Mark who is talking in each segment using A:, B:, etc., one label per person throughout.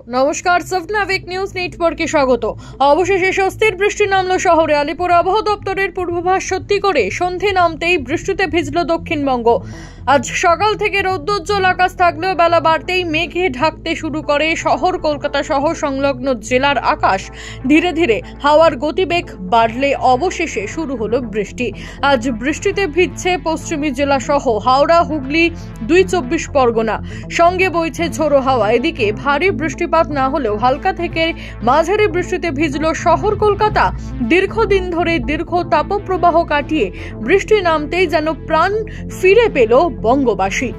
A: নমস্কার, সফনাভিক নিউজ নেটওয়ার্কে স্বাগত। অবশেষে স্বস্তির বৃষ্টি নামলো শহরে। আলিপুর আবহাওয়া দপ্তরের পূর্বাভাস সত্যি করে সন্ধে নামতেই বৃষ্টিতে ভিজল দক্ষিণবঙ্গ। আজ সকাল থেকে রৌদ্রোজ্জ্বল আকাশ থাকলেও বেলা বাড়তেই মেঘে ঢাকতে শুরু করে শহর কলকাতা সহ সংলগ্ন জেলার আকাশ। ধীরে ধীরে হাওয়ার গতিবেগ বাড়লে অবশেষে শুরু হলো বৃষ্টি। আজ বৃষ্টিতে ভিজছে পশ্চিমী জেলা সহ হাওড়া, হুগলি, ২ পরগনা। সঙ্গে বইছে ঝোড়ো হাওয়া। এদিকে ভারী বৃষ্টিপাত না হলেও হালকা থেকে মাঝারি বৃষ্টিতে ভিজল শহর কলকাতা। দীর্ঘদিন ধরে দীর্ঘ তাপপ্রবাহ কাটিয়ে বৃষ্টি নামতেই যেন প্রাণ ফিরে পেল বঙ্গবাসী।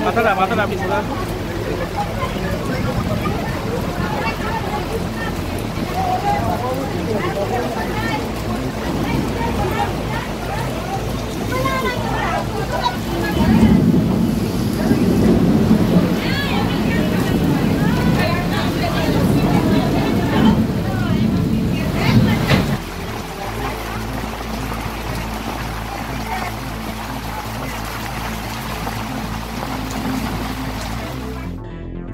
B: মাথাটা আপনি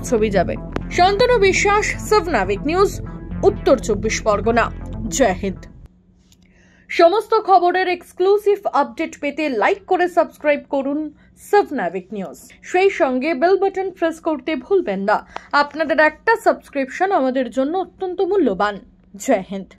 A: ছবি যাবে। শান্তনু বিশ্বাস, সফনাভিক নিউজ, উত্তর ২৪ পরগনা। জয় হিন্দ। সমস্ত খবরের এক্সক্লুসিভ আপডেট পেতে লাইক করে সাবস্ক্রাইব করুন সফনাভিক নিউজ। সেই সঙ্গে বেল বাটন প্রেস করতে ভুলবেন না। আপনাদের একটা সাবস্ক্রিপশন আমাদের জন্য অত্যন্ত মূল্যবান। জয় হিন্দ।